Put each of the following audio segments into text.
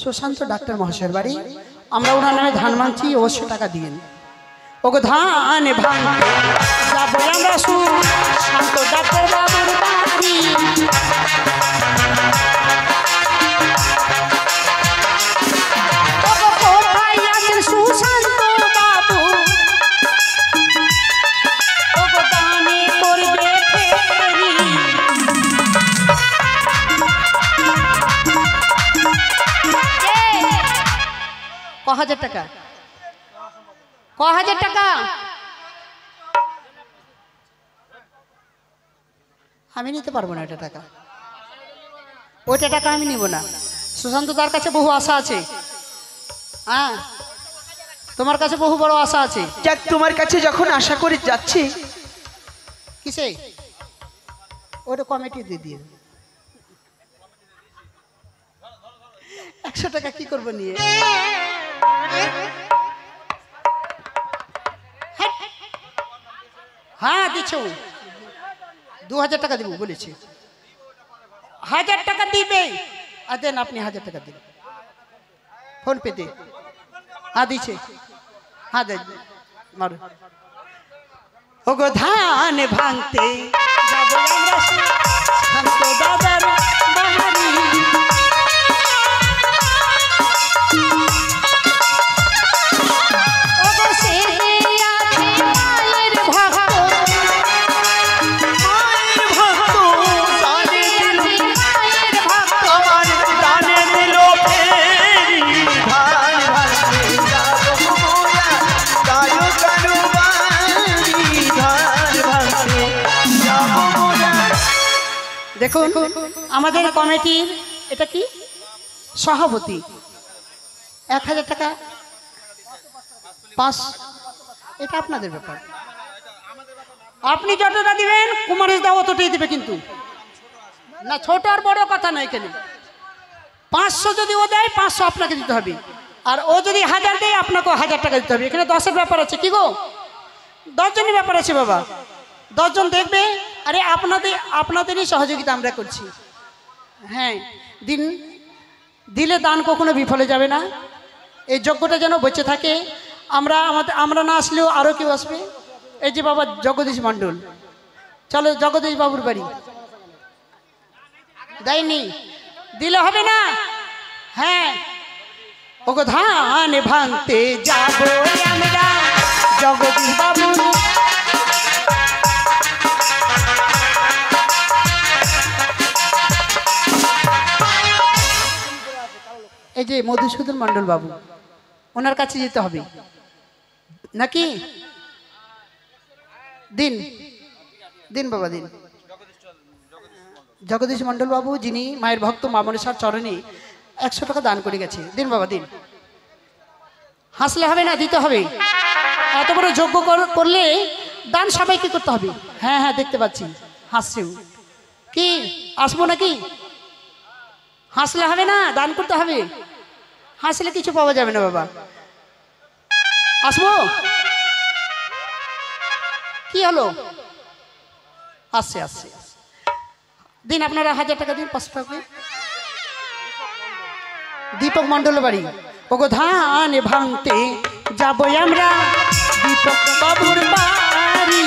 Sushant doctor মহাশয়ের বাড়ি। আমরা ওনার নামে ধান ভাঙছি, অবশ্যই টাকা দিন। ওগো ধান ভাঙতে যাবো আমরা সুশান্ত ডাক্তার বাবুর বাড়ি। কোথায় আছেন সুশান্ত বাবু, ওগো দানে করবে ফেরি। ক টাকা, ক টাকা? আমি নিতে পারবো না এটা টাকা, ওইটা টাকা আমি নিব না। সুশান্ত তার কাছে বহু আশা আছে। হ্যাঁ, তোমার কাছে বহু বড় আশা আছে। যাক, তোমার কাছে যখন আশা করে যাচ্ছি, কিসে ওটা কমিটি দিয়ে দিয়ে 100 টাকা কি করবো নিয়ে? হ্যাঁ দিচ্ছ, 2000 টাকা দিব বলেছি। 1000 টাকা দিবে। আর দেন, আপনি 1000 টাকা দিন ফোন পে দে। হ্যাঁ দিচ্ছে, হ্যাঁ দেন মারো। ওগো ধান ভাঙতে যাবো আমরা সুশান্ত দাদার বাড়ি। ওগো সে আছে মায়ের ভক্ত, মায়ের ভক্ত দানে দিল, মায়ের ভক্ত। আমার দানে দিল ফেরি। ধান ভাঙতে যাবো মোরা কারো কারো বাড়ি। ধান ভাঙতে যাবো মোরা। দেখুন আমাদের কমিটির এটা কি সভাপতি 1000 টাকা 5, এটা আপনাদের ব্যাপার। আপনি যতটা দিবেন কুমারেশ দা অতটাই দিবে, কিন্তু না ছোট আর বড় কথা নয়। এখানে 500 যদি ও দেয় 500 আপনাকে দিতে হবে, আর ও যদি 1000 দেয় আপনাকেও 1000 টাকা দিতে হবে। এখানে 10-এর ব্যাপার আছে। কি গো, 10 জনের ব্যাপার আছে বাবা। 10 জন দেখবে। আরে আপনাদেরই সহযোগিতা আমরা করছি। হ্যাঁ, দিলে দান কখনো বিফলে যাবে না। এই যজ্ঞটা যেন বেঁচে থাকে। আমরা না আসলেও আরও কেউ আসবে। এই যে বাবা জগদীশ মণ্ডল, চলো জগদীশ বাবুর বাড়ি। দেয়নি, দিলে হবে না। হ্যাঁ, ওগো ধান ভাঙতে যাবো আমরা জগদীশ বাবুর। এই যে মধুসূদন মণ্ডল বাবু, ওনার কাছে যেতে হবে নাকি? দিন দিন বাবা দিন। জগদীশ মণ্ডল বাবু, যিনি মায়ের ভক্ত মা মনসার চরণে 100 টাকা দান করে গেছে। দিন বাবা দিন। হাসলে হবে না, দিতে হবে। এত বড় যজ্ঞ করলে দান সবাইকে করতে হবে। হ্যাঁ হ্যাঁ, দেখতে পাচ্ছি হাসছেও। কি আসবো নাকি? হাসলে হবে না, দান করতে হবে। হাসলে কিছু পাওয়া যাবে না বাবা। আসবো? কি হলো? আসছে আসছে। দিন আপনারা 1000 টাকা দিন, 500 টাকা। দীপক মণ্ডল বাড়ি। ওগো ধান ভাঙতে যাবো আমরা দীপক বাবুর বাড়ি।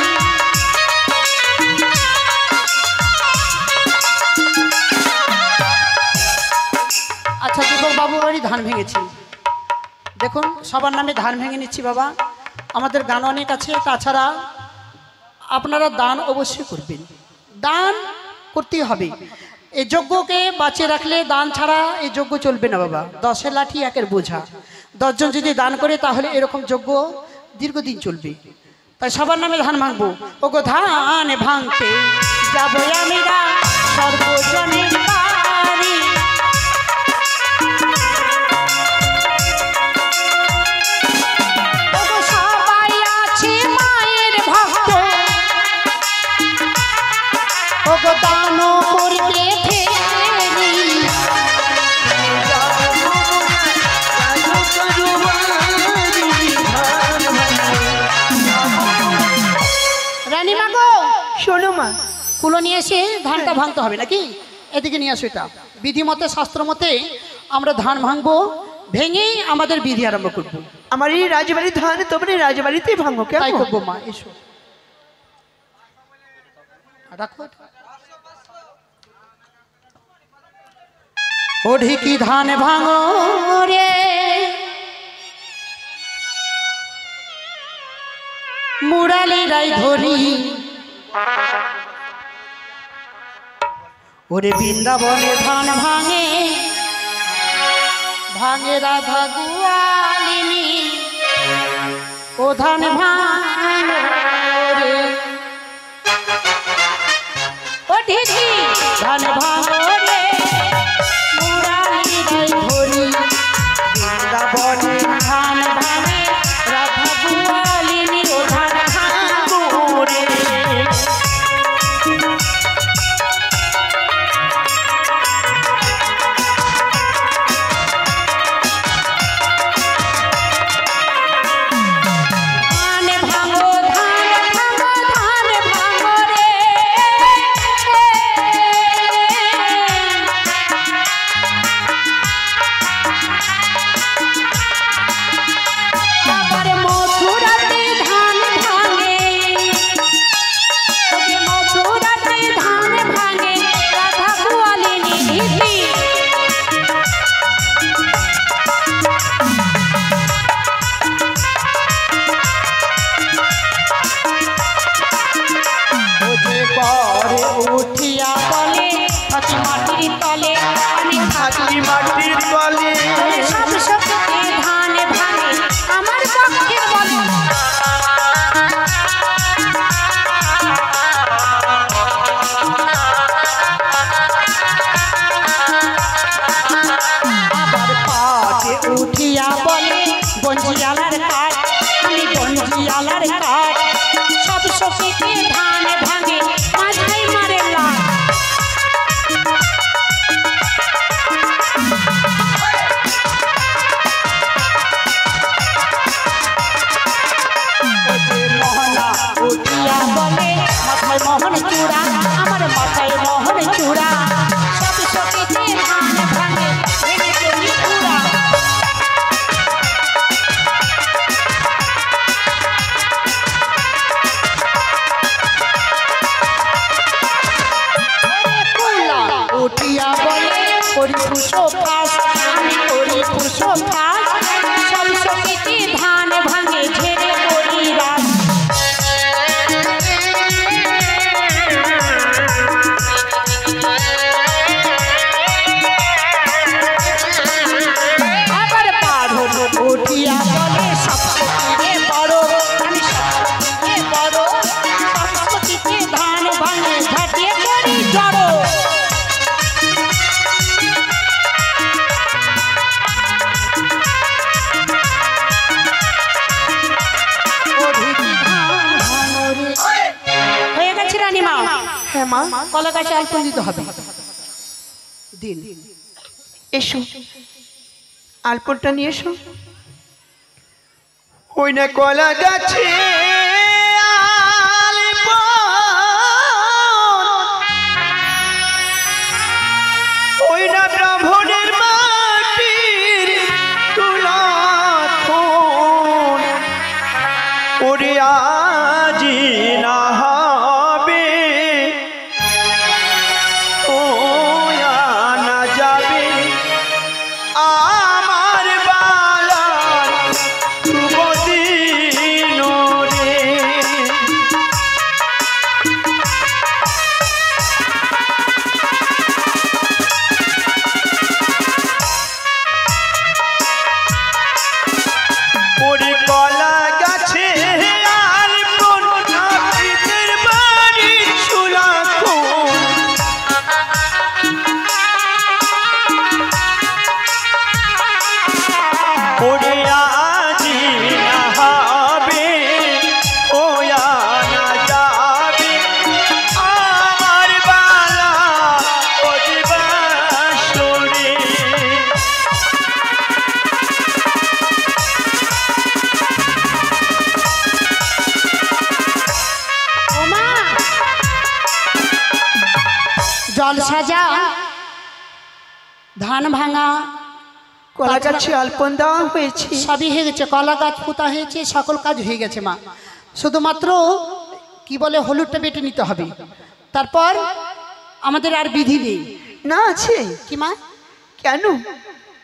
আচ্ছা, দীপক বাবুর বাড়ি ধান ভেঙেছি। দেখুন সবার নামে ধান ভেঙে নিচ্ছি বাবা। আমাদের গান অনেক আছে, তাছাড়া আপনারা দান অবশ্যই করবেন। দান করতেই হবে। এই যজ্ঞকে বাঁচিয়ে রাখলে দান ছাড়া এই যজ্ঞ চলবে না বাবা। 10-এর লাঠি 1-এর বোঝা। 10 জন যদি দান করে তাহলে এরকম যজ্ঞ দীর্ঘদিন চলবে। তাই সবার নামে ধান ভাঙবো। ওগো ধান ভাঙতে যাবো আমরা সর্বজনের বাড়ি। ওগো সবাই আছে মায়ের ভক্ত, ওগো দান করবে ফেরি। রানীমা গো, শোনো মা, কুলো নিয়ে এসে ধানটা ভাঙতে হবে নাকি? এদিকে নিয়ে আসো। এটা বিধি মতে শাস্ত্র মতে আমরা ধান ভাঙবো, ভেঙেই আমাদের বিধি আরম্ভ করবো। আমার এই রাজবাড়ির ধান তোমার এই রাজবাড়িতেই ভাঙো তাই কেমন? করবো মা, এসো রাখো। ও ঢিকি ধান ভাঙো রে, মুরালি রাই ধরি, ওরে বৃন্দাবনে ধান ভাঙে, ভাঙে রাধা গোয়ালিনী, ও ধান ভাঙো রে, ও ঢিকি ধান ভাঙো রে, মুরালি রাই ধরি, বৃন্দাবনে ধান ভাঙে, রাধা গোয়ালিনী, ও ধান ভাঙো রে। উঠিয়া বলে থাকি মাটির তলে, আমি থাকি মাটির তলে, সব শক্তিতে ধান ভাঙে আমার পক্ষের বলে। আবার পাটে উঠিয়া বলে বঞ্জিয়ালার কাঠ, আমি বঞ্জিয়ালার কাঠ, সব শক্তিতে ধান ভাঙে মাঝাই মারে লাঠ। মোহনা উঠিয়া বলে মাথায় মোহন চূড়া, আমার মাথায় মোহন চূড়া, সব শক্তিতে ধান ভাঙে ভেঙে চলি চূড়া। উঠিয়া বলে করি পুষো ফাঁস, আমি করি পুষো ফাঁস, সব শক্তিতে ধান ভাঙে ঝেড়ে করি রাস। আবার পারো উঠিয়া বলে সব শক্তিতে বড়, আমি সব শক্তিতে বড়, সব শক্তিতে ধান ভাঙে ঝাঁটিয়ে করি জড়ো। হয়ে গেছে রানীমা? হ্যাঁ মা, কলা গাছে আলপন দিতে হবে। দিন এসো আলপনটা নিয়ে এসো। ওই না কলা গাছে ওই না ব্রাহ্মণের মাটির তুলাথন, ওরে আজি না হবে ও না যাবে আমার বালার শুভ দিন রে। ওরে কলা গাছে আলপন নাপিতের বাড়ি সুলাখন, ওরে আজি না হবে ও না যাবে আমার বালা ও দিবাসরে। জল সাজা ধান ভাঙা কলা গাছে আলপন দেওয়া হয়েছে। সবই হয়ে গেছে, কলা গাছ পোতা হয়েছে, সকল কাজ হয়ে গেছে মা। শুধুমাত্র কি বলে হলুদটা বেটে নিতে হবে, তারপর আমাদের আর বিধি নেই। না আছে কি মা? কেন?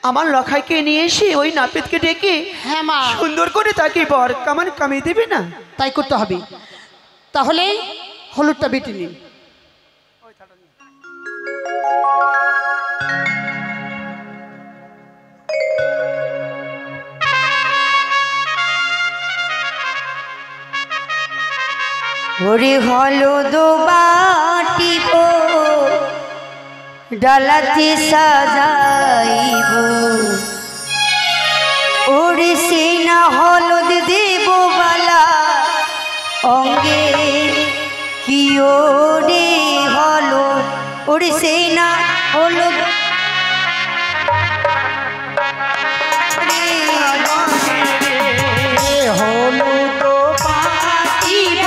আমার লখাইকে নিয়ে এসে ওই নাপিতকে ডেকে হ্যাঁ মা, সুন্দর করে তাকে বর কামান কামিয়ে দেবে না? তাই করতে হবে। তাহলে হলুদটা বেটে নিন। ওরে হলুদ বাটিব ডালাতে সাজাইব, ওরে সেনা হলুদ দেব বালা অঙ্গে কি ওরে হলুদ, ওরে সেনা হলুদ হলুদ পাতিব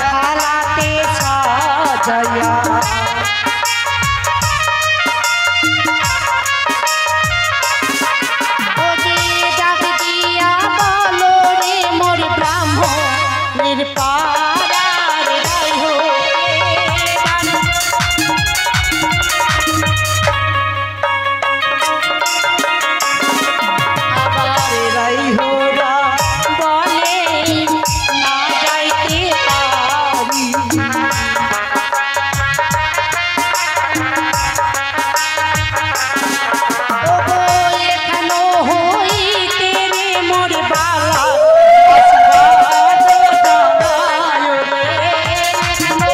ডালাতে সাজাইয়া, ওরে ডাক দিয়া বলো রে মোর ব্রাহ্মণের পাড়ার রাইহো আবার রাইহোরা বলে না যাইতে পারি, ওগো এখানো হইতে রে মোর বালা আশীর্বাদ জানায় রে এখানো।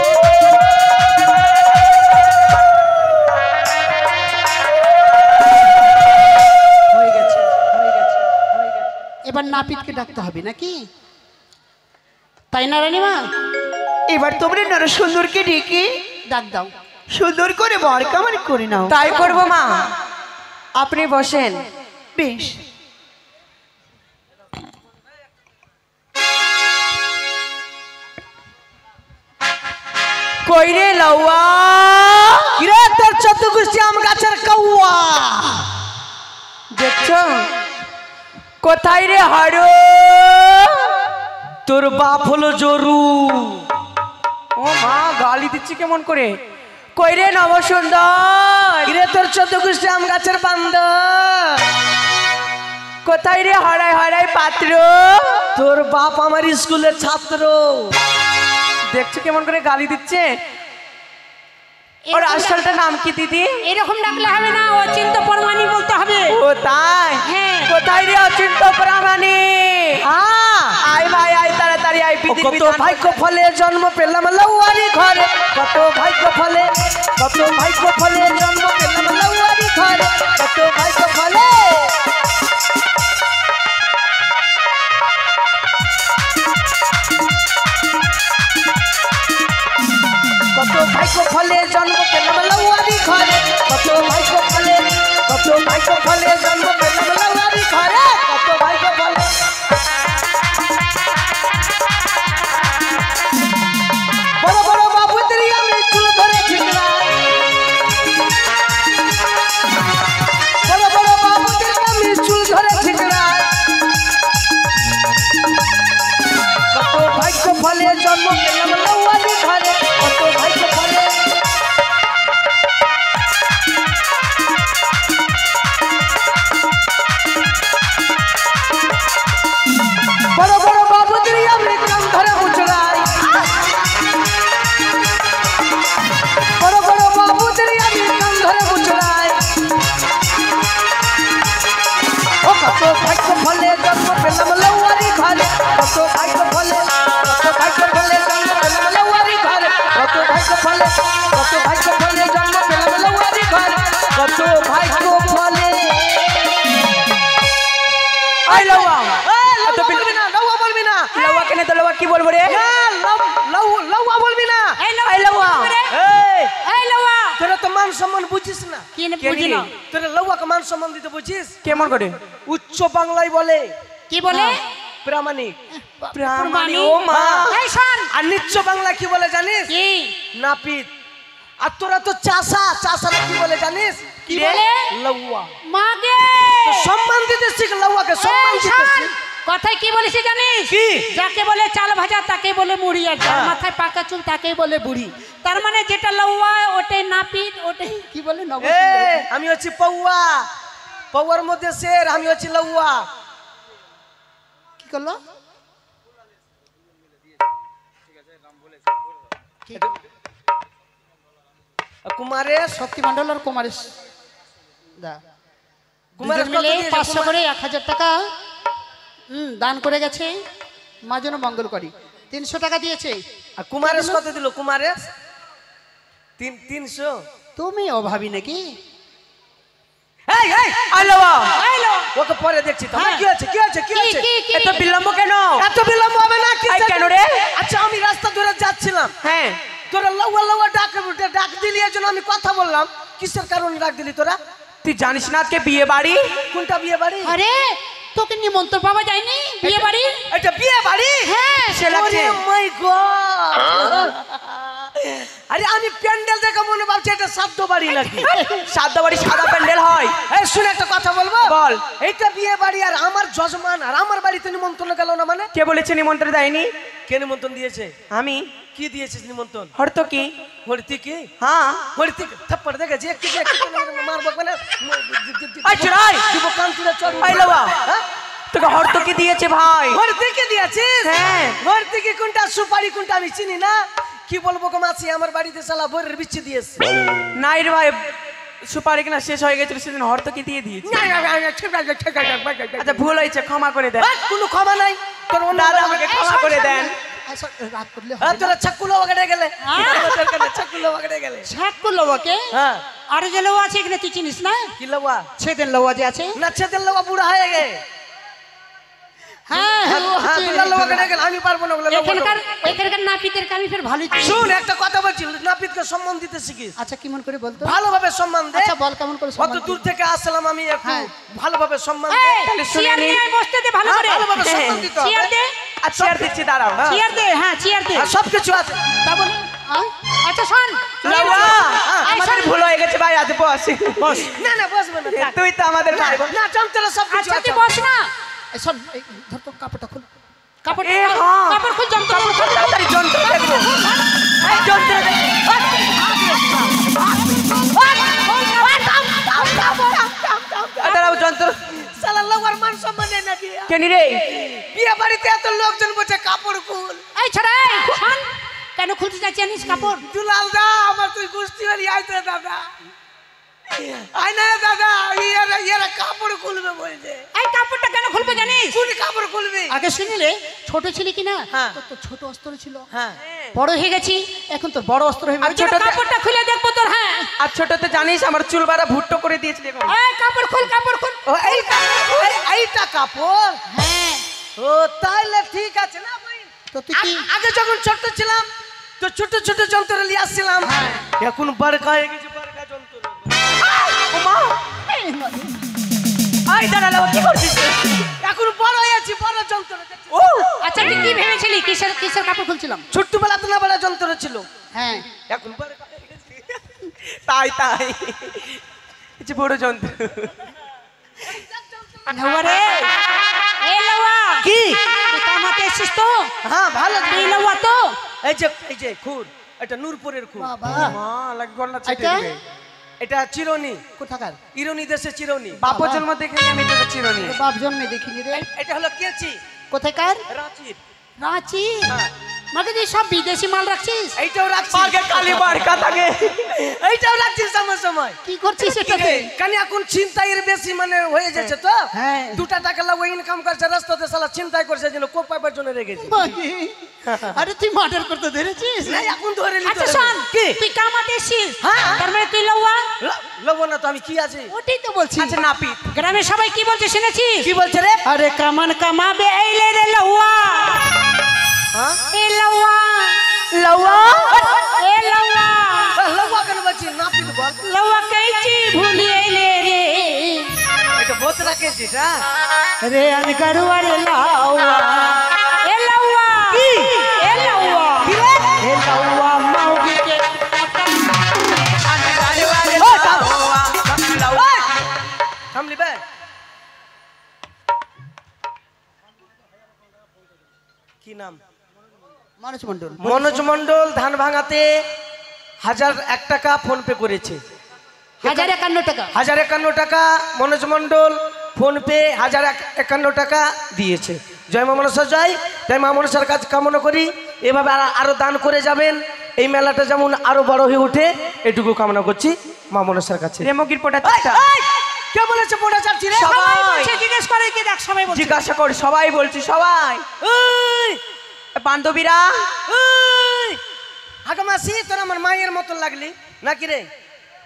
হয়ে গেছে, হয়ে গেছে, হয়ে গেছে। এবার নাপিতকে ডাকতে হবে নাকি, তাই না রানীমা? এবার তোমরা নরসুন্দরকে ডেকে ডাক দাও। সুন্দর করে বর কামান করে নাও। তাই করব মা, আপনি বসেন। বেশ। কইরে লাউয়া কিরে তোর চতুর্গুষ্টি আম গাছের কৌয়া, দেখছো কোথায় রে হারো? তোর বাপ হলো জরু। ও মা গালি দিচ্ছি কেমন করে? কইরে নবসুন্দর, কিরে তোর চতুর্গুষ্টি আম গাছের বান্দর, কোথায় রে হরাই হরাই পাত্র? তোর বাপ আমার স্কুলের ছাত্র। দেখছো কেমন করে গালি দিচ্ছে? ওর আসলটা নাম কি দিদি? এরকম ডাকলে হবে না, অচিন্ত পরমাণি বলতে হবে। ও তাই? হ্যাঁ। কোথায় রে অচিন্ত প্রামাণী? আয় ভাই আয় তাড়াতাড়ি আয়। বিধির কত বিধান ভাগ্য ফলে জন্ম পেলাম লাউয়ারি ঘরে, কত ভাগ্য ফলে, কত ভাগ্য ফলে জন্ম পেলাম লাউয়ারি ঘরে, কত ভাগ্য ফলে। কত ভাগ্য ফলে জন্ম পেলাম লাউয়ারি ঘরে, কত ভাগ্য ফলে, কত ভাগ্য ফলে জন্ম পেলাম লাউয়ারি ঘরে, কত ভাগ্য ফলে। বড় বড় বাবুদের আমি চুল ধরে ঝিকলাই, বড় বড় বাবুদের আমি চুল ধরে ঝিকলাই, কত ভাগ্য ফলে জন্ম পেলাম লাউয়ারি ঘরে, কত ভাগ্য ফলে। বড় বড় বাবুদের আমি কান ধরে বুঝলাই, বড় বড় বাবুদের আমি কান ধরে বুঝলাই, ও কত ভাগ্য ফলে জন্ম পেলাম লাউয়ারি ঘরে, কত ভাগ্য ফলে, কত ভাগ্য ফলে জন্ম পেলাম লাউয়ারি ঘরে, কত ভাগ্য ফলে, কত ভাগ্য ফলে জন্ম পেলাম লাউয়ারি ঘরে, কত ভাগ্য ফলে। আয় লাউয়া, লাউয়া বলবি না, লাউয়া বলবি না, লাউয়া কেনে তো লাউয়া কি বলবো রে? লাউয়া বলবি না। আয় লাউয়া, এই তোরা তো মান সম্মান বুঝিস না, কি না বুঝি না? তোরা লাউয়াকে মান সম্মান দিতে বুঝিস? কেমন করে? উচ্চ বাংলায় বলে কি বলে? প্রামাণিক। প্রামাণিক। ও মা, এই শোন, আর নিচ্চ বাংলা কি বলে জানিস? কি নাপিত। আর তোরা তো চাষা, চাষারা কি বলে জানিস? কি বলে? লাউয়া। মাগে সম্মান দিতে শিখ, লউয়াকে সম্মান এই দিতে শোন, শিখ। কথায় কি বলেছি জানিস? কি? যাকে বলে চাল ভাজা তাকে বলে মুড়ি, আর যার মাথায় পাকা চুল তাকে বলে বুড়ি। তার মানে যেটা লউয়া ওটাই নাপিত, ওটাই কি বলে এ নবসিংহ। আমি হচ্ছি পৌয়া, পৌয়ার মধ্যে শের, আমি হচ্ছি লউয়া। কি করলো? কুমারেশ, শক্তি মন্ডল আর কুমারেশ দা কুমারেশ দুজন কত মিলে দিয়েছে? 500 করে 1000 টাকা দান করে গেছে, মা যেন মঙ্গল করি। 300 টাকা দিয়েছে। আর কুমারেশ কত দিল? কুমারেশ 300। তুমি অভাবী নাকি? এই এই আলো আইলো ওকে পরে দেখছি তো। হ্যাঁ। কি আছে কি আছে কি আছে? এত বিলম্ব কেন? এত বিলম্ব হবে না কি? এই কেন রে? আচ্ছা আমি রাস্তা ধরে যাচ্ছিলাম, হ্যাঁ তোরা লউয়া লউয়া ডাক দিলি, এর জন্য আমি কথা বললাম। কিসের কারণে ডাক দিলি তোরা? তুই জানিস না আজকে বিয়ে বাড়ি? কোনটা বিয়ে বাড়ি? আরে তোকে নিমন্ত্রণ পাওয়া যায়নি বিয়ে বাড়ি? এটা বিয়ে বাড়ি? হ্যাঁ সে লাগছে। মাই গড! আরে আমি প্যান্ডেল দেখে মনে ভাবছি এটা সাধ্য বাড়ি নাকি। সাদা বাড়ি সাদা প্যান্ডেল হয়? এই শুনে একটা কথা বলবো? বল। এইটা বিয়ে বাড়ি, আর আমার যজমান আর আমার বাড়িতে নিমন্ত্রণ গেল না মানে? কে বলেছে নিমন্ত্রণ দেয়নি? কে নিমন্ত্রণ দিয়েছে? আমি। কি দিয়েছিস নিমন্ত্রণ? হরতো কি? হরিতি কি? হ্যাঁ হরিতি থাপ্পড় দেখেছি, একটু মারবো মানে এই চড়াই। দিব কান্তিরা চড়। এই লউয়া। হ্যাঁ? তোকে হরতো কি দিয়েছে ভাই? হরিতি কি দিয়েছিস? হ্যাঁ। হরিতি কি কোনটা, সুপারি কোনটা আমি চিনি না। কি বলবো গো মাসি, আমার বাড়িতে শালা বইয়ের বিচ্ছি দিয়েছে। নাই রে ভাই, সুপারি কিনা শেষ হয়ে গেছিল সেদিন হরতো কি দিয়ে দিয়েছে। আচ্ছা ভুল হয়েছে, ক্ষমা করে দেন কোনো ক্ষমা নাই তোর। দাদা আমাকে ক্ষমা করে দেন। রাত করলে তোরা ছাকুলো বাগানে গেলে, হ্যাঁ? ছাকুলো বাগানে গেলে। ছাক করলো ওকে। হ্যাঁ আর যে লউয়া আছে এখানে তুই চিনিস না? কি লওয়া? ছেদের লউয়া যে আছে। না ছেদের লওয়া বুড়া হয়ে গে। হ্যাঁ হ্যাঁ বুড়া লওয়া বাগানে গেলে আমি পারবো না ওগুলো লওয়া। এখানকার নাপিতের কামি ফের ভালোই চিনি। শুন একটা কথা বলছি, নাপিতকে সম্মান দিতে শিখিস, আচ্ছা কেমন করে বলতো? ভালোভাবে সম্মান দে। আচ্ছা বল কেমন করে অত সম্মান দূর থেকে আসলাম আমি, একটু হ্যাঁ। ভালোভাবে সম্মান দে। এই, তাহলে শুনে চেয়ার নিন। নিয়ে বসতে দে ভালো করে। ভালোভাবে সম্মান দিতে হবে। চেয়ার দে, আচ্ছা চেয়ার দিচ্ছি, দাঁড়াও। চেয়ার দে, হ্যাঁ চেয়ার দে। আর সবকিছু আছে। তা বলি আচ্ছা শোন লউয়া, হ্যাঁ, আমাদের শোন। ভুল হয়ে গেছে ভাই, আজ বস। বস। না না বসবে না, থাক। তুই তো আমাদের ভাই। না চমচরা সবকিছু আচ্ছা আছে। তুই বস না। এই শোন, এই ধর তো কাপড়টা খুল। কাপড় এ হ্যাঁ। কাপড় খুল, যন্ত্র খুল। তাড়াতাড়ি যন্ত্র দেখবো। এই যন্ত্র দেখবো। দাঁড়াও যন্ত্র। শালা লওয়ার মান সম্মান নেই নাকি? কেনি রে? বিয়ে বাড়িতে এত লোকজন বসে কাপড় খুল। এই ছেড়ে শোন, কেন খুলতে যাচ্ছিস জানিস কাপড়? দুলাল দা আমার তুই গুষ্টি বাড়ি আইতে দাদা, আই না দাদা, এরা কাপড় খুলবে বলছে। এই কাপড়টা কেন খুলবে জানিস? কোন কাপড় খুলবে? আগে শুনিলে ছোট ছিলি কিনা, হ্যাঁ। তোর তো ছোট অস্ত্র ছিল, হ্যাঁ বড় হয়ে গেছি, এখন তোর বড় অস্ত্র হয়ে আর গেছে। ছোটতে- কাপড়টা খুলে দেখবো তোর। হ্যাঁ আর ছোটতে জানিস আমার চুল বাড়া ভুট্টো করে দিয়েছিল এখন। এই কাপড় খুল, কাপড় খুল। ও এই এইটা কাপড়? হ্যাঁ ও তাইলে ঠিক আছে না ভাই। তো তুই কি আগে যখন ছোট ছিলাম তো ছোট ছোট যন্ত্র নিয়ে আসছিলাম, এখন বড়কা হয়ে গেছে, বড়কা যন্ত্র। ওমা, আই দাঁড়ালো, কি করছিস? এখন বড় হয়েছি, বড় যন্ত্র। ও আচ্ছা তুই কি ভেবেছিলি কিসের কিসের কাপড় খুলছিলাম? ছোট্টবেলা তো না বড় যন্ত্র ছিল, হ্যাঁ এখন বড়কা হয়ে গেছে। তাই তাই, এই যে বড় যন্ত্র। লউয়া রে, এই লউয়া কি? তুই কামাতে এসেছিস তো? হ্যাঁ ভালো। এই লউয়া তো? এই যে খুর, এটা নূরপুরের খুর। বাবা মা লাগ গলা ছেড়ে এটা? দিবে। এটা চিরনি, কোথাকার? ইরানি দেশে চিরনি। বাপর জন্ম দেখে আমি তোকে চিরনি। তোর বাপ জন্মে দেখিনি রে। এটা হলো কেচি, কোথাকার? রাঁচির। রাঁচি? হ্যাঁ। মানে তুই সব বিদেশি মাল রাখছিস? এইটাও রাখছি, পাগে কালি বাড়কা থাকে। এইটাও রাখছিস সময় সময়। কি করছিস এটাতে? কেন এখন ছিনতাইয়ের বেশি মানে হয়ে যাচ্ছে তো। হ্যাঁ। 2 টাকা লাগবে ইনকাম করছে, রাস্তাতে শালা ছিনতাই করছে, যেন কোপ পাইবার জন্য রেখেছে। আরে তুই মার্ডার করতে ধরেছিস? না এখন ধরে নিতে আচ্ছা হবে। শোন, কি? তুই কামাতে এসেছিস, হ্যাঁ। তার মানে তুই লউয়া? লব না তো আমি কি আছি? ওটাই তো বলছি। আচ্ছা নাপিত। গ্রামের সবাই কি বলছে শুনেছিস? কি বলছে রে? আরে কামান কামাবে আইলে রে লউয়া। হ্যাঁ এ লউয়া, লউয়া, এ লউয়া, লবা কেন বলছি? নাপিত বল। লউয়া কইছি ভুলি আইলে রে। এটা বহুত রাখেছি এটা। রে আনকারুয়া রে লউয়া, এ লউয়া, এ লউয়া, এ লউয়া মাউগি কে থামলি নাম? মানুষ মন্ডল। মনোজ মন্ডল ধান ভাঙাতে 1001 টাকা ফোন পে করেছে। 1051 টাকা। 1051 টাকা মনোজ মন্ডল ফোন পে 1051 টাকা দিয়েছে। জয় মা মনসা জয়। তাই মা মনসার কাছে কামনা করি এভাবে আরো দান করে যাবেন, এই মেলাটা যেমন আরো বড় হয়ে ওঠে এটুকু কামনা করছি মা মনসার কাছে। রেমগির পোটা কে বলেছে পোটা চাচ্ছি রে? সবাই বলছে, জিজ্ঞেস করে কি দেখ, সবাই বলছে। জিজ্ঞাসা কর, সবাই বলছি, সবাই। বান্ধবীরা, হাগামাসি তোরা আমার মায়ের মতন লাগলি নাকি রে?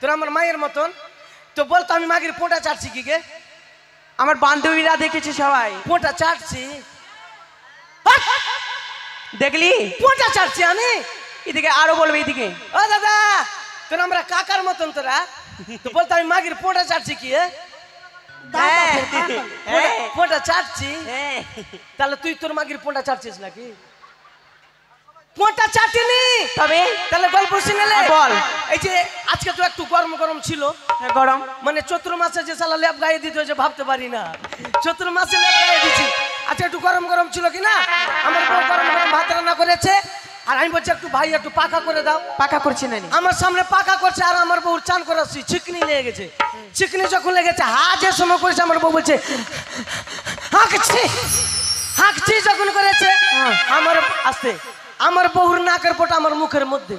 তোরা আমার মায়ের মতন তো বলতো আমি মাগির পোটা চাটছি কি গে? আমার বান্ধবীরা দেখেছি সবাই। পোটা চাটছি? দেখলি? পোটা চাটছি আমি? এদিকে আরো বলবে, এদিকে। ও দাদা, তোরা আমরা কাকার মতন তোরা তো বলতো আমি মাগির পোটা চাটছি কি? পোটা চাটছি? তাহলে তুই তোর মাগির পোটা চাটছিস নাকি? পোটা চাটিনি তবে তাহলে গল্প শুনেলে বল। এই যে আজকে তো একটু গরম গরম ছিল, গরম মানে চৈত্র মাসে যে সালা লেপ গায়ে দিতে হয়েছে ভাবতে পারি না। চৈত্র মাসে লেপ গায়ে দিচ্ছি, আচ্ছা একটু গরম গরম ছিল কিনা, আমার বউ গরম গরম ভাত রান্না করেছে আর আমি বলছি একটু ভাই একটু পাকা করে দাও। পাকা করছি না আমার সামনে পাকা করছে আর আমার বউ চান করাচ্ছি, চিকনি লেগে গেছে। চিকনি যখন লেগেছে যে সময় করেছে আমার বউ বলছে হাঁকছি হাঁকছি যখন করেছে আমার আসতে আমার বউর নাকের পোটা আমার মুখের মধ্যে,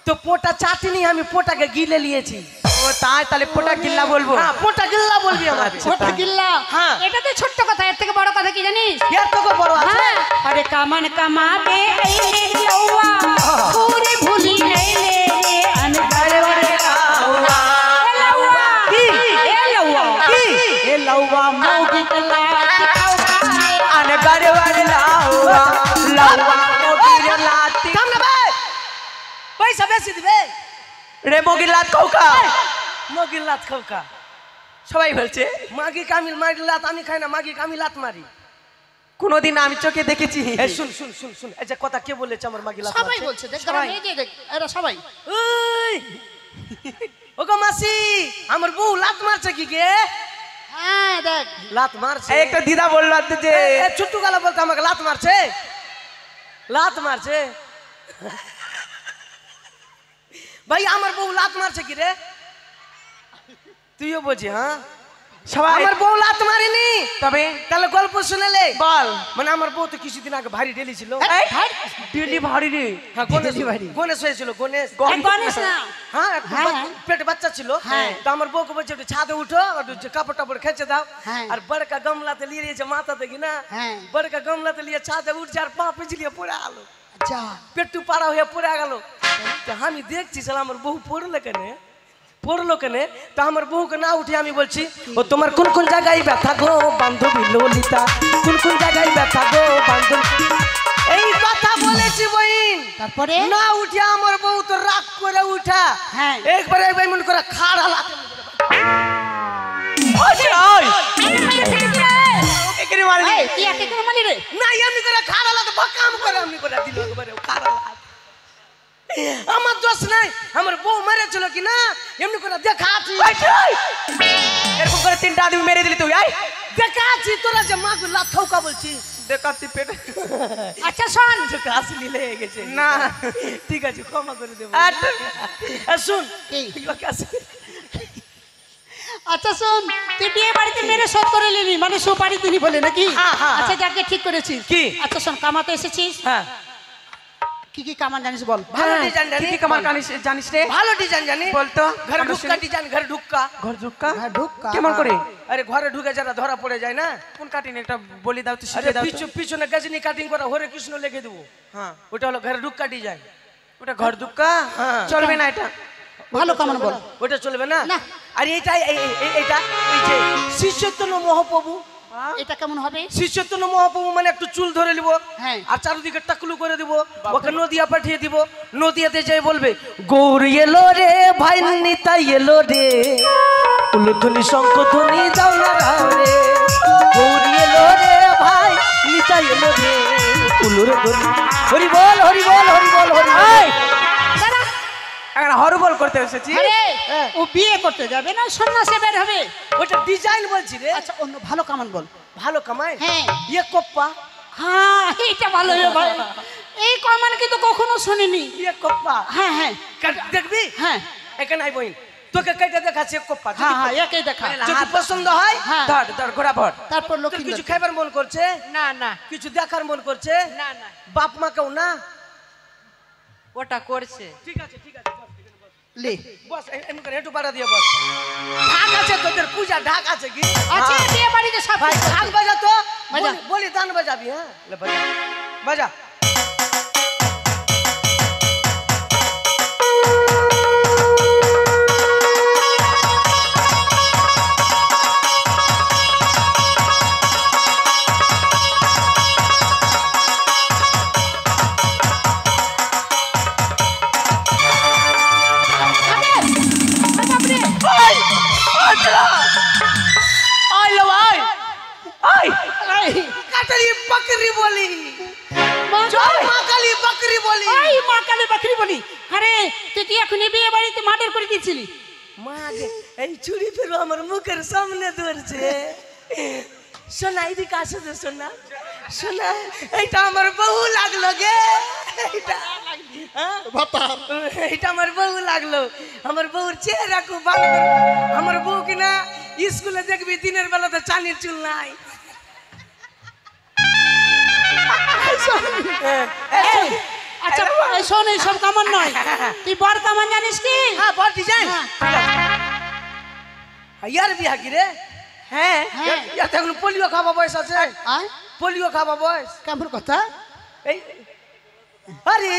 তো পোটা চাটিনি আমি পোটাকে গিলে নিয়েছি। ও তাই, তাহলে পোটা গিল্লা বলবো? হ্যাঁ পোটা গিল্লা বলবি আমার। ছোট্ট গিল্লা। হ্যাঁ। এটা তো ছোট্ট কথা, এর থেকে বড় কথা কি জানিস? এর থেকে বড় আছে? হ্যাঁ। আরে কামান কামাবে আইলে লৌয়া পুরে ভুলি আইলে রে আনগারে ওরে লৌয়া। কি এ লৌয়া কি এ লৌয়া মৌগি কলা খাওয়া আনগারে ওরে লৌয়া লৌয়া মোগির লাতি। কাম না ভাই, পয়সা বেশি দিবে। রেমগির লাত কৌকা, মগির লাত খাওকা। সবাই বলছে। মাগি কামিল মারি লাত আমি খাই না, মাগি কামিল লাত মারি। কোনদিন আমি চোখে দেখেছি? এই শুন শুন শুন শুন, এই যে কথা কে বলেছে আমার মাগি লাত সবাই মারছে? বলছে, দেখ গ্রামে এই যে দেখ এরা সবাই। ওই ওগো মাসি, আমার বউ লাত মারছে কি গে? হ্যাঁ দেখ লাত মারছে। এই একটা দিদা বললো যে এ ছোট্টু গালা বলতে আমাকে লাত মারছে, লাত মারছে। ভাই আমার বউ লাত মারছে কি রে? তুইও বুঝি? হ্যাঁ সবাই আমার বউ লাত মারিনি। তবে তাহলে গল্প শুনেলে বল। মানে আমার বউ তো কিছুদিন আগে ভারী ডেলি ছিল। দিল্লি ভারী রে। হ্যাঁ গণেশ হয়েছিল, গণেশ। গণেশ না। হ্যাঁ একটু পেটে বাচ্চা ছিল, তো আমার বউকে বলছে একটু ছাদে উঠো, একটু কাপড় টাপড় খেঁচে দাও। আর বড়কা গামলাতে নিয়ে নিয়েছে মাথা থেকে না, বড়কা গামলাতে নিয়ে ছাদে উঠছে আর পা পিছলিয়ে পড়ে গেল। আচ্ছা পেটু পাড়া হয়ে পড়ে গেল। আমি দেখছি সালা আমার বউ পড়লো কেন, তা আমার বউকে না উঠে আমি বলছি ও তোমার কোন কোন জায়গায় ব্যথা গো বান্ধবী ললিতা, কোন কোন জায়গায় ব্যথা গো বান্ধবী, এই কথা বলেছি বইন। তারপরে না উঠে আমার বউ তো রাগ করে উঠা একবারে মন করে খাড়া লাতে তুই একে করে মালি রে? না এমনি করে খাড়া লাতে বকাম করে এমনি করে দিল একবারে খাড়া লাতে। আমার দোষ নাই, আমার বউ মেরেছিল কি না এমনি করে দেখাচ্ছি। এরকম করে 3টা আদমি মেরে দিলি তুই? আই দেখাচ্ছি তোরা যে মাগুর লাত খাওকা বলছিস। দেখাচ্ছি পেটে। আচ্ছা শোন, আসলি লেগে গেছে না ঠিক আছে ক্ষমা করে দেবো। আচ্ছা শুন আচ্ছা শোন, তুই বিয়ে বাড়িতে মেরে শোধ করে নিলি, মানে সুপারি দিলি বলে নাকি? আচ্ছা যাকে ঠিক করেছিস। কি? আচ্ছা শোন, কামাতে এসেছিস, হ্যাঁ কি কি কামান জানিস বল? ভালো ডিজাইন জানি। কি কামার জানিস রে? ভালো ডিজাইন জানি। বলতো। ঘরে ঢুক্কা ডিজাইন, ঘরে ঢুক্কা। ঘর ঢুক্কা? হ্যাঁ ঢুক্কা। কেমন করে? আরে ঘরে ঢুকে যারা ধরা পড়ে যায় না, কোন কাটিং একটা বলি দাও তো, আরে শিখে দাও তো। পিছনে গজনি কাটিং করা হরে কৃষ্ণ লিখে দেবো। হ্যাঁ ওটা হলো ঘরে ঢুক্কা ডিজাইন। ওটা ঘর ঢুক্কা চলবে না, এটা ভালো কামান বল। ওটা চলবে না। না। আর এইটা এইটা এই যে শ্রী চৈতন্য মহাপ্রভু, এটা কেমন হবে? শ্রী চৈতন্য মহাপ্রভু মানে একটু চুল ধরে নিব হ্যাঁ। আর চারদিকে টাকলু করে দিব, ওকে নদিয়া পাঠিয়ে দিব। নদিয়াতে যাই বলবে গৌর এলো রে ভাই নিতাই এলো রে, উলুধ্বনি শঙ্খধ্বনি দাও না রাও রে, গৌর এলো রে ভাই নিতাই এলো রে, উলুর ধ্বনি হরি বল হরি বল হরি বল হরি বল। এখন হরবল করতে এসেছি। আরে ও বিয়ে করতে যাবে না, সন্ন্যাসে বের হবে। ওটা ডিজাইন বলছি রে। আচ্ছা অন্য ভালো কামান বল। ভালো কামাই। হ্যাঁ। ইয়ে কোপ্পা হ্যাঁ এইটা ভালো হবে ভাই, এই কামান কিন্তু কখনো শুনিনি। এক কোপ্পা হ্যাঁ হ্যাঁ দেখবি? হ্যাঁ এখানে আই বইন, তোকে কেটে দেখাচ্ছি এক কোপ্পা। হ্যাঁ হ্যাঁ একেই দেখা। যদি পছন্দ হয় হ্যাঁ ধর ধর ঘোড়া ভর। তারপর তোর লক্ষ্মী কিছু খাইবার মন করছে, না না কিছু দেখার মন করছে, না না বাপ মা কেউ না। ওটা করছে। ঠিক আছে ঠিক আছে, বস, এখানে বস। লে বস এমনি করে একটু পাড়া দিয়ে বস। ঢাক আছে তোদের, পূজা ঢাক আছে কি? আছে বিয়ে বাড়িতে সব ভাই ঢাক বাজা তো, বাজা। বলি দান বাজাবি? হ্যাঁ লে বাজা বাজা। কাটালি বকরি বলি, মা কালী বকরি বলি। এই মা কালী বাকরি বলি। আরে তুই কি এখনই বিয়ে বাড়িতে মার্ডার করে দিয়েছিলি? মা যে এই চুরি ফেরো আমার মুখের সামনে ধরছে। সোনা এদিকে আসো তো সোনা, সোনা এইটা আমার বউ লাগলো গে, এইটা হ্যাঁ? এইটা আমার বউ লাগলো। আমার বউর চেহারা খুব ভালো। আমার বউ কিনা স্কুলে দেখবি দিনের বেলাতে চানির চুল নাই। এই, আচ্ছা এই শোন এইসব কামান নয়, তুই বর কামান জানিস কি? হ্যাঁ বল ডিজাইন ইয়ার বিয়া কি রে? হ্যাঁ ইয়াতে এখন পোলিও খাওয়া বয়স আছে, আয় পোলিও খাওয়া বয়স। কেমন কথা? এই আরে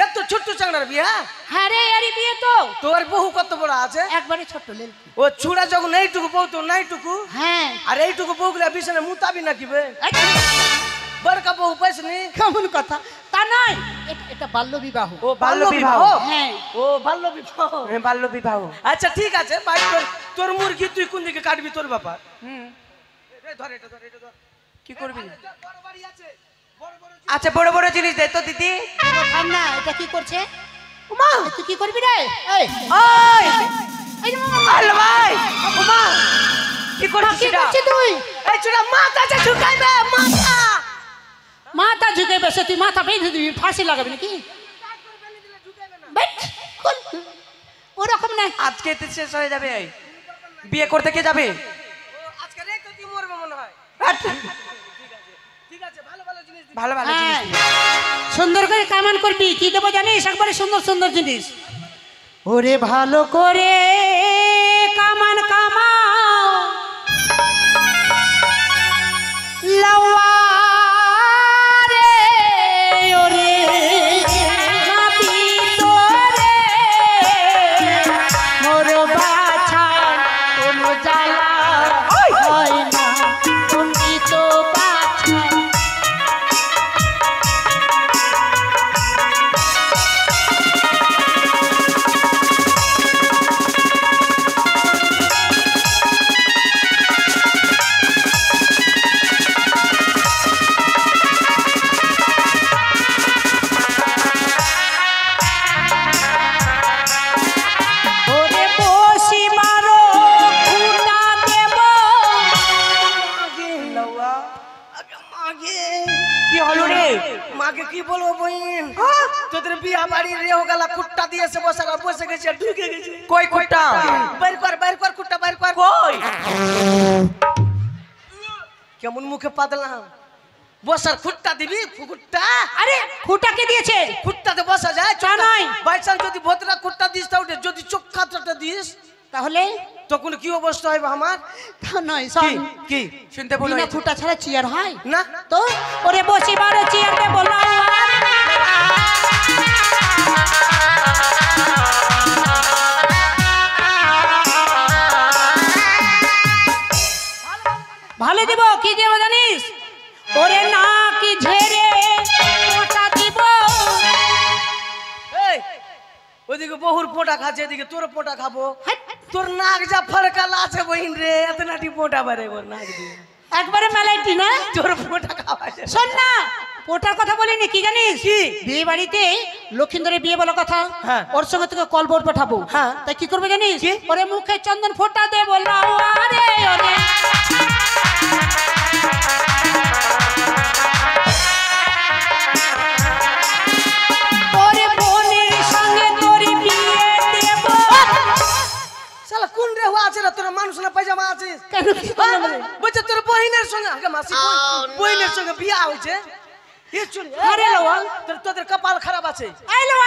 এত ছোট্ট চাংড়ার বিয়া, হ্যাঁ রে আরে বিয়ে তো তোর বহু কত বড় আছে? একবারে ছোট লেল। ও চূড়া যখন এইটুকু বউ তো নাইটুকু, হ্যাঁ আর এইটুকু বউগুলা বিছানে মুতাবি নাকি বে? এই, বড়কা বউ পাইছনি? কেমন কথা? তা নয়, এটা বাল্য বিবাহ। ও বাল্য বিবাহ। হ্যাঁ ও বাল্য বিবাহ। বাল্য বিবাহ। আচ্ছা ঠিক আছে ভাই, তোর মুরগি তুই কোন দিকে কাটবি তোর ব্যাপার। ধর এটা ধর, এটা ধর। কি করবি? বড় বাড়ি আছে, বড় বড় আচ্ছা বড় বড় জিনিস দে তো দিদি। থাম না, এটা কি করছে? মা তুই কি করবি রে? এই ওই এই যে আল ভাই ওমা কি করছিস কি এটা? করছিস তুই? এই চূড়া মাথাটা ঝুকাইবে, মাথা। মাথা ঝুঁকে বসে তুই মাথা বেঁধে দিবি, ফাঁসি লাগাবি নাকি? বেট, খুল। ওরকম নাই। আজকে তো শেষ হয়ে যাবে। বিয়ে করতে কে যাবে? আজকে রে তো তুই মরবে মনে হয়। আচ্ছা, ঠিক আছে ভালো ভালো জিনিস দিবি। ভালো ভালো জিনিস হ্যাঁ, দিবি। সুন্দর করে কামান করবি। কি দেবো জানিস? একবারে সুন্দর সুন্দর জিনিস। ওরে ভালো করে কামান কামাও, লাওয়া রে ওরে নাবি তোরে, মোর বাছার কোনো জ্বালা হয় না, তুমি তো বাছার। ওরে বসিবারো খুঁটা দেব, মাগে লওয়া, আগে মাগে। কি হলো রে? মাকে কি বলবো বইন, তোদের বিয়া বাড়ির রেহ গেলা কুট্টা দিয়েছে, বসে গেছে আর ঢুকে গেছে। কই কোটা? বাইর কর কুট্টা বাইর কর। কই? কেমন মুখে পাতলাম। বসার খুঁটটা দিবি, খুঁটটা আরে খুঁটাকে দিয়েছে। খুঁটটাতে বসা যায়? তা নয়। বাইচান্স যদি ভদ্রা খুঁটটা দিস তাহলে, যদি চোখাটা দিস তাহলে তখন কি অবস্থা হবে আমার? তা নয়, শোন, কি শুনতে বলো বিনা খুঁটা ছাড়া চেয়ার হয় না? তো? ওরে বসিবারো চেয়ার দেব, ভালো দিব। কি দেব জানিস? ওরে না কি ঝেড়ে ওটা দিব। এই, ওদিকে বহুর পোটা খাচ্ছে, এদিকে তোর পোটা খাবো। তোর নাক যা ফরকাল আছে বহিন রে, এত নাটি পোটা বারে ওর নাক দিয়ে। একবারে মেলাইটি না? তোর পোটা খাওয়া যায়। শোন না, পোটার কথা বলিনি, কি জানিস? কি? বিয়ে বাড়িতে লক্ষিন্দরের বিয়ে বলা কথা, হ্যাঁ। ওর সঙ্গে তোকে কল বোর্ড পাঠাবো। হ্যাঁ। তাই কি করবে জানিস? কি? ওরে মুখে চন্দন ফোঁটা দে, বললো আরে ওরে মারছিস কেন কি করলাম রে? বলছে তোর বহিনের সঙ্গে আগে মাসি বহিনের সঙ্গে বিয়া হয়েছে আরে লাওয়া, তোদের কপাল খারাপ আছে এই লাওয়া,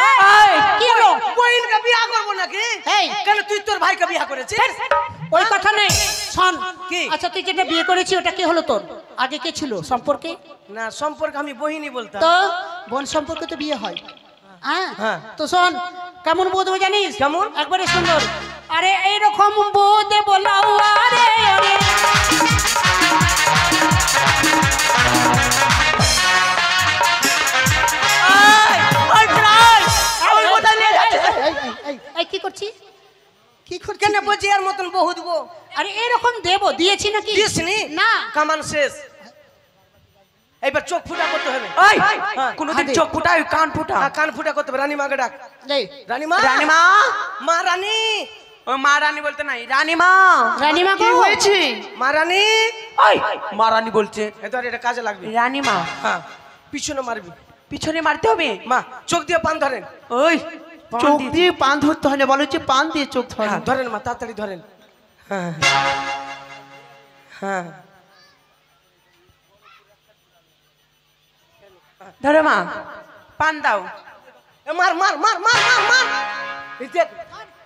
কি হলো? বহিনকে বিয়া করবো নাকি এই। কেন তুই তোর ভাইকে বিয়া করেছিস ওই কথা নেই, শোন। কি? আচ্ছা তুই যেটা বিয়ে করেছি ওটা কি হলো তোর? আগে কে ছিল সম্পর্কে? না সম্পর্কে আমি বহিনী বলতাম তো বোন সম্পর্কে তো বিয়ে হয়। হ্যাঁ হ্যাঁ। তো শোন, কেমন বউ দেবো জানিস? কেমন? একবারে সুন্দর। আরে এইরকম বউ দেবো লাউয়া রে, আরে এই কি করছিস? কি করছিস? কেন বলছি এর মতন বহু দিব আরে এরকম দেবো, দিয়েছি নাকি? দিসনি না। কামান শেষ এইবার চোখ ফুটা করতে হবে কোনদিন আদে। চোখ ফুটাই কান ফুটা কান ফুটা করতে হবে রানীমাকে ডাক এই রানীমা রানীমা মা রানী ও মা রানী বলতে নাই রানীমা রানীমা কি গো, হয়েছে? মা রানী ওই মা রানী বলছে এবার এটা কাজে লাগবে রানীমা হ্যাঁ পিছনে মারবি পিছনে মারতে হবে মা চোখ দিয়ে পান ধরেন ওই চোখ দিয়ে পান ধরতে হয় না, বলো যে পান দিয়ে চোখ ধরে। হ্যাঁ ধরেন মা তাড়াতাড়ি ধরেন হ্যাঁ হ্যাঁ ধরো মা পান দাও এ মার মার মার মার মার মার এই দেখ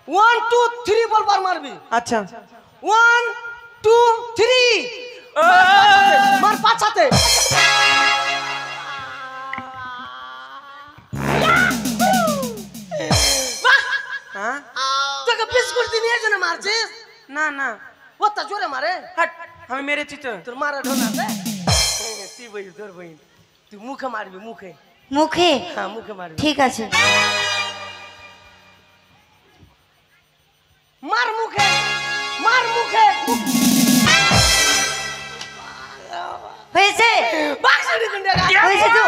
1 2 3 বলবার মারবি আচ্ছা 1 2 3 মার পাছাতে হ্যাঁ তোকে বিস্কুট দিয়ে নিয়ে যেন মারছিস না না ওটা জোরে মারে হাট আমি মেরেছি তো তোর মারা ঢোনা দে তুই বই তোর বই তুই মুখে মারবি মুখে মুখে? হ্যাঁ মুখে মারবি ঠিক আছে। মার মুখে মার মুখে হয়েছে? বাক্সনি কুন্ডে হয়েছে তো?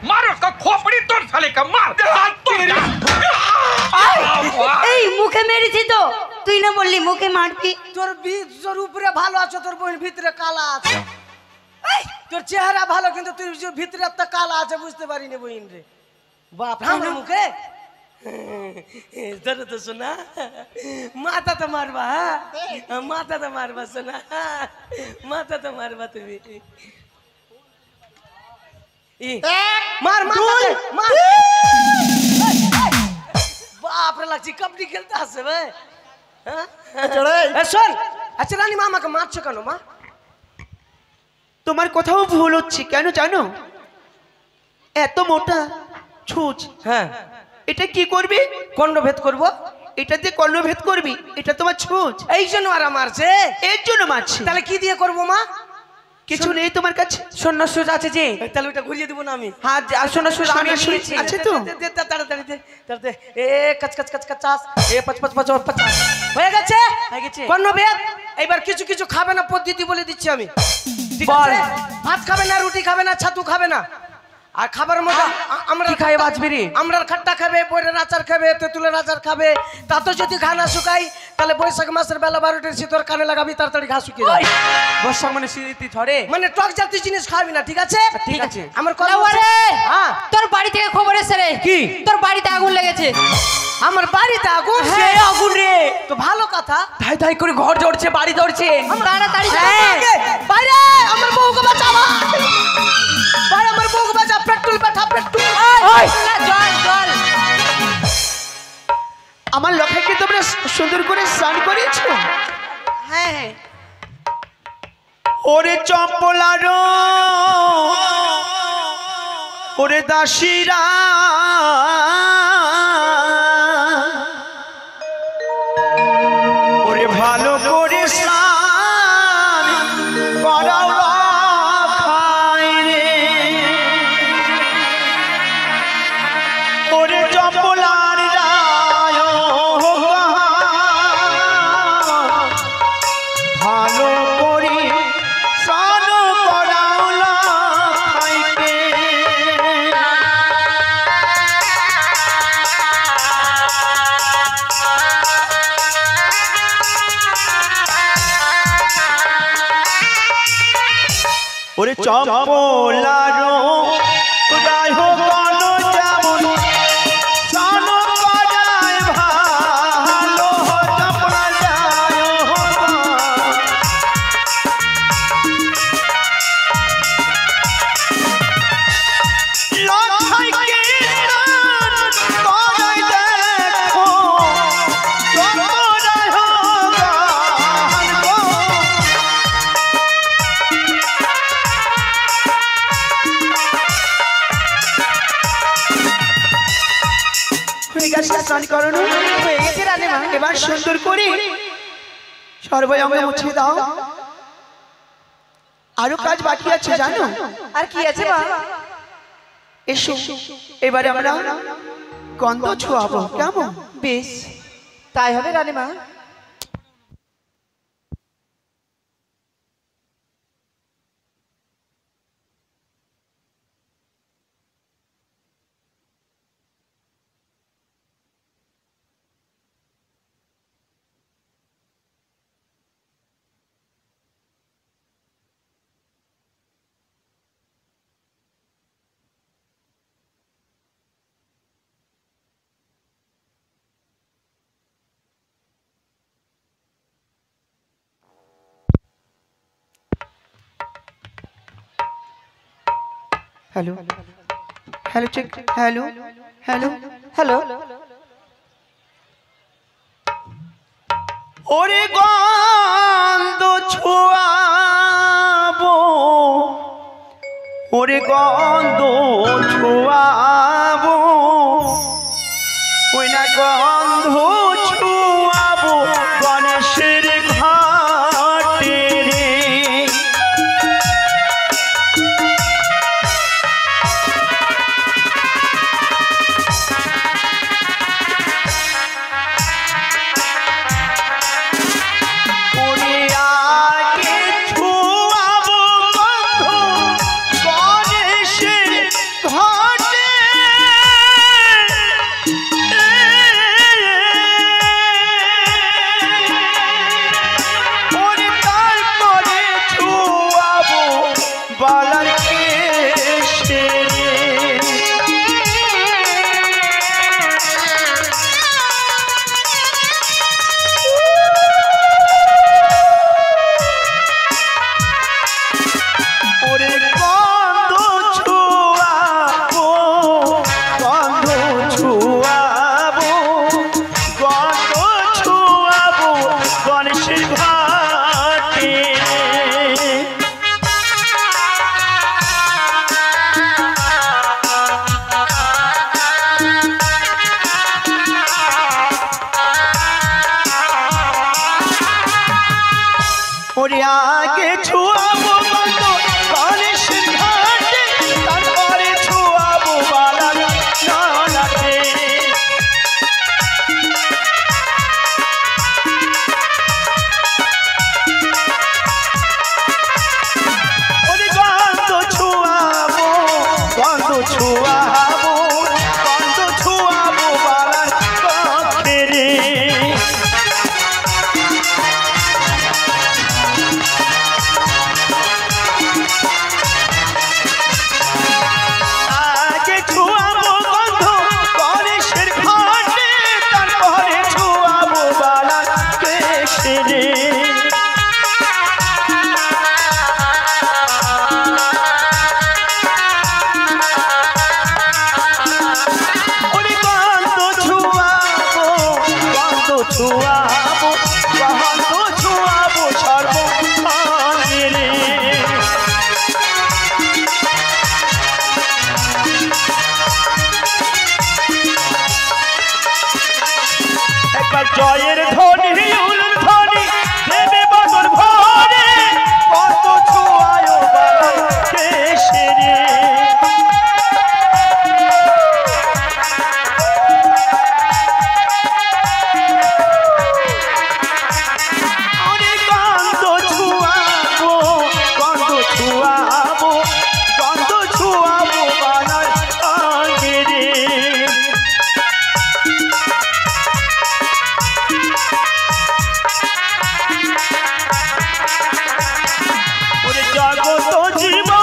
मारो उसका खोपड़ी तोड़ साले का मार दे हाथ तोड़ दे। এই মুখে মেরেছি তো, তুই না বললি মুখে মারবি? তোর বীজ তোর উপরে ভালো আছে তোর বই ভিতরে কালা আছে এই, তোর চেহারা ভালো কিন্তু তুই যে ভিতরে একটা কালা আছে বুঝতে পারিনি বইন রে বাপ আমার মুখে ধরে তো শোনা মাথা তো মারবা হ্যাঁ মাথা তো মারবা শোনা মাথা তো মারবা তুমি ই মার মার মার বাপ রে লাগছি কবডি খেলতে আসে ভাই হ্যাঁ শোন আচ্ছা রানী মা আমাকে মারছো কেন মা তোমার কোথাও ভুল হচ্ছে, কেন জানো? এত মোটা ছুঁচ, হ্যাঁ এটা কি করবি? কর্ণভেদ করব এটা দিয়ে কর্ণভেদ করবি? এটা তোমার ছুঁচ, এই জন্য আর মারছে এর জন্য মারছি। তাহলে কি দিয়ে করব মা কিছু নেই তোমার কাছে? শূন্য সুজ আছে যে তাহলে ওটা ঘুরিয়ে দিব না আমি হাত শূন্য সুজ আমি নিয়েছি আছে তো? তাড়াতাড়ি দে এ কচ কচ কচ কচাস এ 55 হয়ে গেছে হয়ে গেছে। কর্ণভেদ এইবার কিছু কিছু খাবে না পদ্ধতি বলে দিচ্ছি আমি ঠিক বল। আছে ভাত খাবে না রুটি খাবে না ছাতু খাবে না আর খাবার মধ্যে আমরা কি খায় বাঁচবি রে? আমরা খাট্টা খাবে বইয়ের আচার খাবে তেঁতুলের আচার খাবে তাতে যদি ঘা না শুকাই তাহলে বৈশাখ মাসের বেলা 12টার শীতর কানে লাগাবি তাড়াতাড়ি ঘা শুকিয়ে যাবে বর্ষা মানে স্মৃতি ধরে মানে টক জাতীয় জিনিস খাবি না ঠিক আছে ঠিক আছে। আমার কথা লাউয়ারে! হ্যাঁ তোর বাড়ি থেকে খবর এসে রে কি? তোর বাড়িতে আগুন লেগেছে। আমার বাড়িতে আগুন হ্যাঁ আগুন রে তো ভালো কথা ধাই ধাই করে ঘর জ্বলছে বাড়ি জ্বলছে তাড়াতাড়ি হ্যাঁ। বাইরে আমার বউকে বাঁচা ভাই আমার বউকে বাঁচা পেট্রোল পাঠা পেট্রোল জল জল আমার লক্ষ্যকে তোমরা সুন্দর করে স্নান করেছো? হ্যাঁ হ্যাঁ ওরে চম্পলার ওরে দাসীরা ওরে ভালো করে স্নান করাও লখাই রে। ওরে চম্পলার রায় ভালো করে স্নান করাও লখাইকে। ওরে চম্পলারো রায় গণ যেমন স্নান করায় ভালো চম্পলা যায় হয়ে গেছে স্নান করানো হয়ে গেছে রানীমা। এবার সুন্দর করে সর্বঙ্গ মুছে দাও আরো কাজ বাকি আছে জানো আর কি আছে মা? এসো এবারে আমরা গন্ধ ছোঁয়াবো কেমন বেশ, তাই হবে রানীমা। Hello hello check hello hello hello, ওরে গন্ধ ছোঁয়াবো ওরে গন্ধ ছোঁয়াবো ওই না গন্ধ ছোঁয়াবো গণেশের ঘাটে রে ওরে আগে ছোঁয়াবো গন্ধ গণেশের ঘাটে ওরে তারপরে ছোঁয়াবো বালার কেশে ওরে গন্ধ ছোঁয়াবো গন্ধ ছোঁয়াবো গন্ধ ছোঁয়াবো গণেশের ঘাটে ওরে আগে ছোঁয়াবো গন্ধ গণেশের ঘাটে তারপরে ছোঁয়াবো বালার নালাতে ওরে গন্ধ ছোঁয়াবো গন্ধ ছোঁয়াবো গন্ধ ছোঁয়াবো বালার কাছে রে আগে ছোঁয়াবো গন্ধ গণেশের ঘাটে তারপরে ছোঁয়াবো বালার কেশে রে ওরে গন্ধ ছোঁয়াবো গন্ধ ছোঁয়াবো গন্ধ ছোঁয়াবো সর্বক্ষণে রে একবার জয়ের ধ্বনি